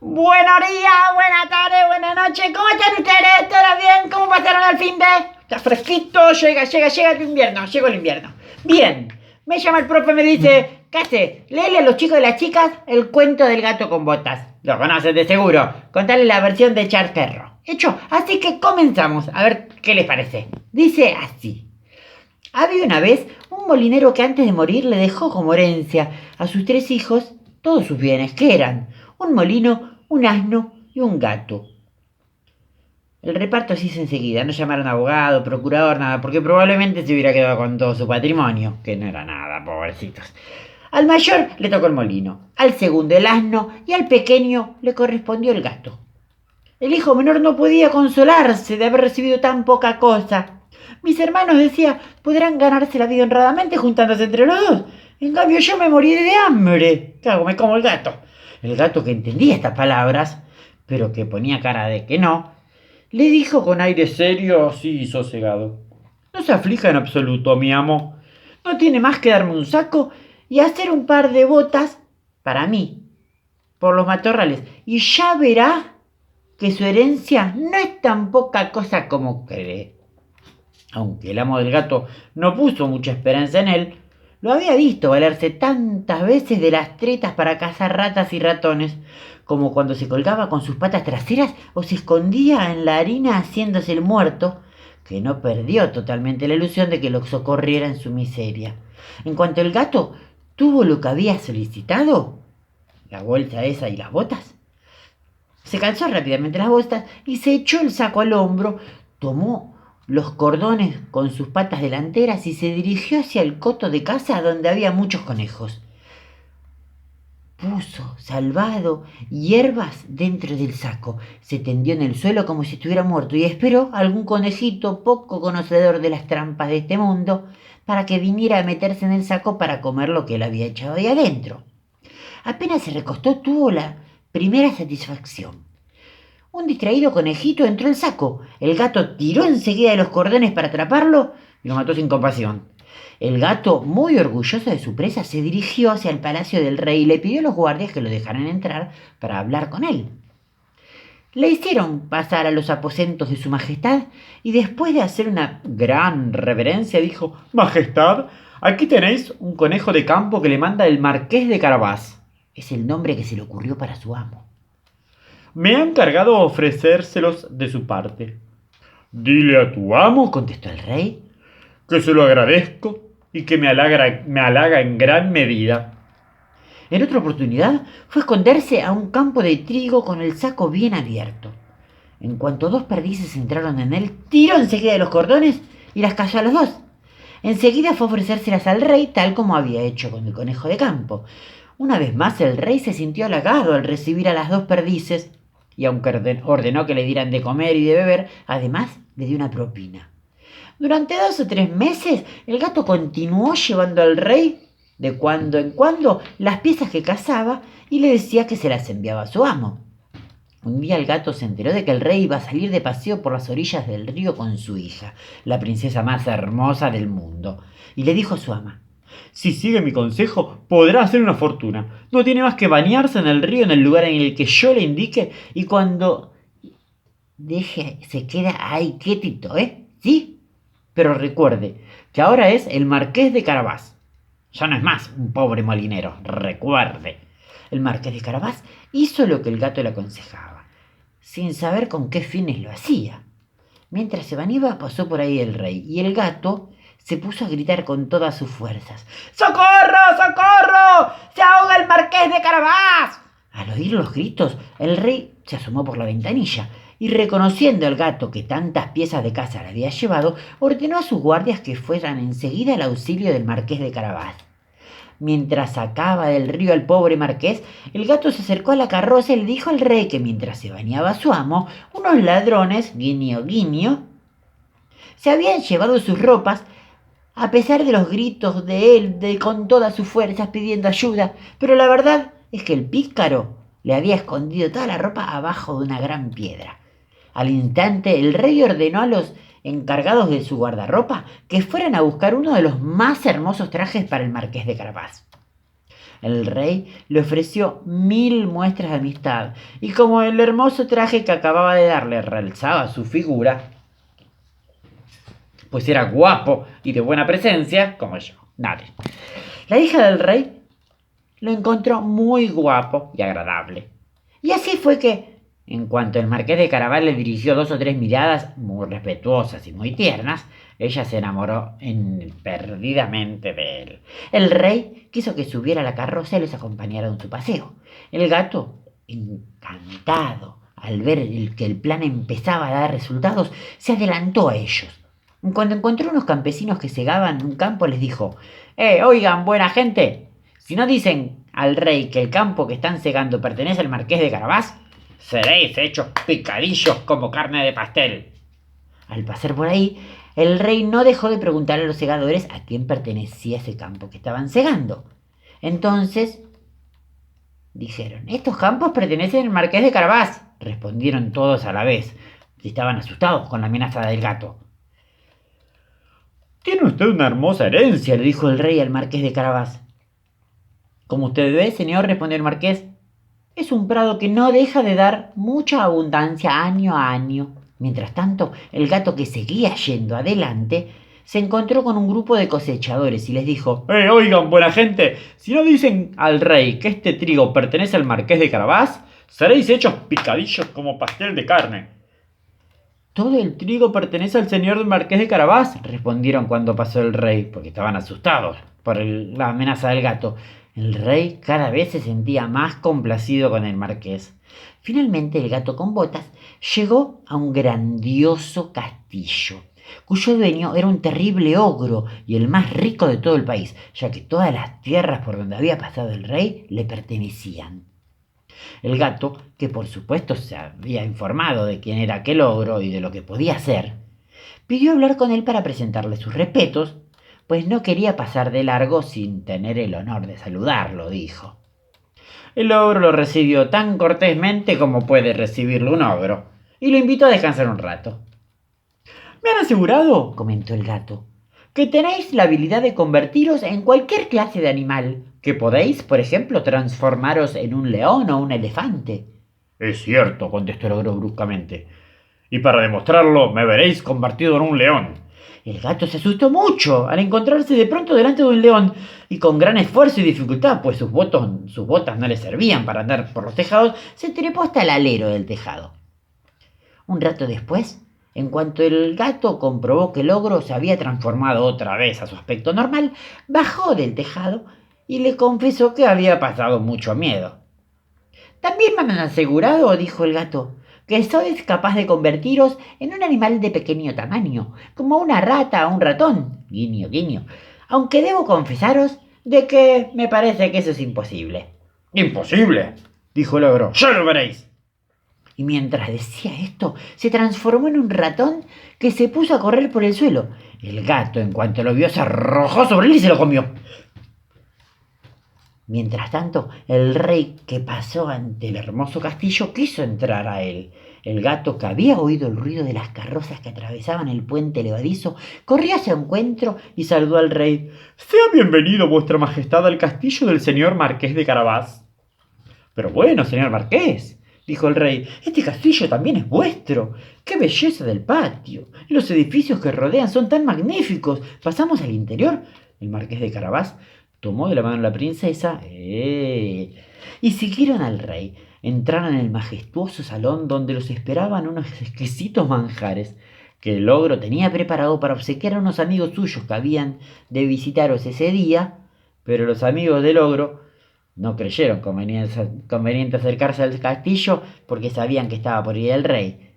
Buenos días, buenas tardes, buenas noches. ¿Cómo están ustedes? ¿Todo bien? ¿Cómo pasaron el fin de? Está fresquito, llega el invierno, llegó el invierno. Bien, me llama el profe y me dice, ¿qué hace? Léele a los chicos y las chicas el cuento del gato con botas. Lo conocen de seguro. Contale la versión de Charles Perro. Hecho, así que comenzamos, a ver qué les parece. Dice así. Había una vez un molinero que antes de morir le dejó como herencia a sus 3 hijos todos sus bienes, que eran un molino, un asno y un gato. El reparto se hizo enseguida, no llamaron abogado, procurador, nada, porque probablemente se hubiera quedado con todo su patrimonio, que no era nada, pobrecitos. Al mayor le tocó el molino, al segundo el asno y al pequeño le correspondió el gato. El hijo menor no podía consolarse de haber recibido tan poca cosa. Mis hermanos, decía, podrán ganarse la vida honradamente juntándose entre los dos. En cambio yo me moriré de hambre. ¿Qué hago? Me como el gato. El gato, que entendía estas palabras, pero que ponía cara de que no, le dijo con aire serio y sosegado. No se aflija en absoluto, mi amo. No tiene más que darme un saco y hacer un par de botas para mí, por los matorrales, y ya verá que su herencia no es tan poca cosa como cree. Aunque el amo del gato no puso mucha esperanza en él, lo había visto valerse tantas veces de las tretas para cazar ratas y ratones, como cuando se colgaba con sus patas traseras o se escondía en la harina haciéndose el muerto, que no perdió totalmente la ilusión de que lo socorriera en su miseria. En cuanto el gato tuvo lo que había solicitado, la bolsa esa y las botas, se calzó rápidamente las botas y se echó el saco al hombro, tomó los cordones con sus patas delanteras y se dirigió hacia el coto de casa donde había muchos conejos. Puso, salvado, hierbas dentro del saco, se tendió en el suelo como si estuviera muerto y esperó a algún conejito poco conocedor de las trampas de este mundo para que viniera a meterse en el saco para comer lo que él había echado ahí adentro. Apenas se recostó, tuvo la primera satisfacción. Un distraído conejito entró al saco. El gato tiró enseguida de los cordones para atraparlo y lo mató sin compasión. El gato, muy orgulloso de su presa, se dirigió hacia el palacio del rey y le pidió a los guardias que lo dejaran entrar para hablar con él. Le hicieron pasar a los aposentos de su majestad y después de hacer una gran reverencia dijo: Majestad, aquí tenéis un conejo de campo que le manda el marqués de Carabás. Es el nombre que se le ocurrió para su amo. Me ha encargado ofrecérselos de su parte. Dile a tu amo, contestó el rey, que se lo agradezco y que me halaga en gran medida. En otra oportunidad fue a esconderse a un campo de trigo con el saco bien abierto. En cuanto 2 perdices entraron en él, tiró enseguida de los cordones y las cazó a los 2. Enseguida fue a ofrecérselas al rey, tal como había hecho con el conejo de campo. Una vez más el rey se sintió halagado al recibir a las 2 perdices, y aunque ordenó que le dieran de comer y de beber, además le dio una propina. Durante 2 o 3 meses el gato continuó llevando al rey de cuando en cuando las piezas que cazaba y le decía que se las enviaba a su amo. Un día el gato se enteró de que el rey iba a salir de paseo por las orillas del río con su hija, la princesa más hermosa del mundo, y le dijo a su ama: si sigue mi consejo, podrá hacer una fortuna. No tiene más que bañarse en el río en el lugar en el que yo le indique, y cuando se queda ahí quietito, ¿Sí? Pero recuerde que ahora es el marqués de Carabás. Ya no es más un pobre molinero, recuerde. El marqués de Carabás hizo lo que el gato le aconsejaba, sin saber con qué fines lo hacía. Mientras se bañaba, pasó por ahí el rey, y el gato se puso a gritar con todas sus fuerzas: ¡Socorro! ¡Socorro! ¡Se ahoga el marqués de Carabás! Al oír los gritos, el rey se asomó por la ventanilla y, reconociendo al gato que tantas piezas de caza le había llevado, ordenó a sus guardias que fueran enseguida al auxilio del marqués de Carabás. Mientras sacaba del río al pobre marqués, el gato se acercó a la carroza y le dijo al rey que mientras se bañaba su amo, unos ladrones, guiño guiño, se habían llevado sus ropas, a pesar de los gritos de él con todas sus fuerzas pidiendo ayuda. Pero la verdad es que el pícaro le había escondido toda la ropa abajo de una gran piedra. Al instante el rey ordenó a los encargados de su guardarropa que fueran a buscar uno de los más hermosos trajes para el marqués de Carabás. El rey le ofreció 1000 muestras de amistad, y como el hermoso traje que acababa de darle realzaba su figura, pues era guapo y de buena presencia, como yo, nadie. La hija del rey lo encontró muy guapo y agradable. Y así fue que, en cuanto el marqués de Carabas le dirigió 2 o 3 miradas muy respetuosas y muy tiernas, ella se enamoró perdidamente de él. El rey quiso que subiera a la carroza y los acompañara en su paseo. El gato, encantado al ver que el plan empezaba a dar resultados, se adelantó a ellos. Cuando encontró unos campesinos que segaban un campo, les dijo: oigan, buena gente, si no dicen al rey que el campo que están segando pertenece al marqués de Carabás, seréis hechos picadillos como carne de pastel. Al pasar por ahí, el rey no dejó de preguntar a los segadores a quién pertenecía ese campo que estaban segando. Entonces dijeron: estos campos pertenecen al marqués de Carabás. Respondieron todos a la vez, y estaban asustados con la amenaza del gato. Tiene usted una hermosa herencia, le dijo el rey al marqués de Carabás. Como usted ve, señor, respondió el marqués, es un prado que no deja de dar mucha abundancia año a año. Mientras tanto, el gato, que seguía yendo adelante, se encontró con un grupo de cosechadores y les dijo: oigan, buena gente, si no dicen al rey que este trigo pertenece al marqués de Carabás, seréis hechos picadillos como pastel de carne. Todo el trigo pertenece al señor del marqués de Carabás, respondieron cuando pasó el rey, porque estaban asustados por la amenaza del gato. El rey cada vez se sentía más complacido con el marqués. Finalmente el gato con botas llegó a un grandioso castillo, cuyo dueño era un terrible ogro y el más rico de todo el país, ya que todas las tierras por donde había pasado el rey le pertenecían. El gato, que por supuesto se había informado de quién era aquel ogro y de lo que podía hacer, pidió hablar con él para presentarle sus respetos, pues no quería pasar de largo sin tener el honor de saludarlo, dijo. El ogro lo recibió tan cortésmente como puede recibirlo un ogro, y lo invitó a descansar un rato. Me han asegurado, comentó el gato, que tenéis la habilidad de convertiros en cualquier clase de animal, que podéis, por ejemplo, transformaros en un león o un elefante. Es cierto, contestó el ogro bruscamente, y para demostrarlo me veréis convertido en un león. El gato se asustó mucho al encontrarse de pronto delante de un león, y con gran esfuerzo y dificultad, pues sus botas no le servían para andar por los tejados, se trepó hasta el alero del tejado. Un rato después, en cuanto el gato comprobó que el ogro se había transformado otra vez a su aspecto normal, bajó del tejado y le confesó que había pasado mucho miedo. También me han asegurado, dijo el gato, que sois capaz de convertiros en un animal de pequeño tamaño, como una rata o un ratón, guiño, guiño, aunque debo confesaros de que me parece que eso es imposible. ¿Imposible?, dijo el ogro, ya lo veréis. Y mientras decía esto, se transformó en un ratón que se puso a correr por el suelo. El gato, en cuanto lo vio, se arrojó sobre él y se lo comió. Mientras tanto, el rey, que pasó ante el hermoso castillo, quiso entrar a él. El gato, que había oído el ruido de las carrozas que atravesaban el puente levadizo, corrió a su encuentro y saludó al rey. «Sea bienvenido, vuestra majestad, al castillo del señor marqués de Carabás». «Pero bueno, señor marqués», dijo el rey, «este castillo también es vuestro. ¡Qué belleza del patio! Y los edificios que rodean son tan magníficos. ¿Pasamos al interior?» El marqués de Carabás tomó de la mano a la princesa y siguieron al rey. Entraron en el majestuoso salón donde los esperaban unos exquisitos manjares que el ogro tenía preparado para obsequiar a unos amigos suyos que habían de visitaros ese día, pero los amigos del ogro no creyeron conveniente acercarse al castillo porque sabían que estaba por ir el rey.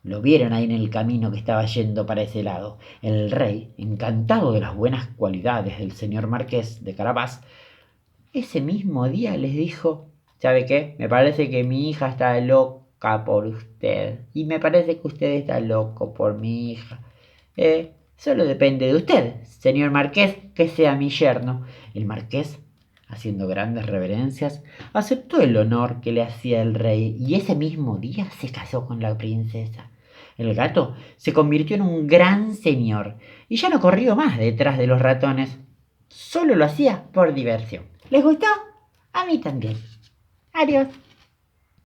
Lo vieron ahí en el camino que estaba yendo para ese lado. El rey, encantado de las buenas cualidades del señor marqués de Carabás, ese mismo día les dijo: «¿Sabe qué? Me parece que mi hija está loca por usted. Y me parece que usted está loco por mi hija. Solo depende de usted, señor marqués, que sea mi yerno». El marqués, haciendo grandes reverencias, aceptó el honor que le hacía el rey y ese mismo día se casó con la princesa. El gato se convirtió en un gran señor y ya no corrió más detrás de los ratones. Solo lo hacía por diversión. ¿Les gustó? A mí también. Adiós.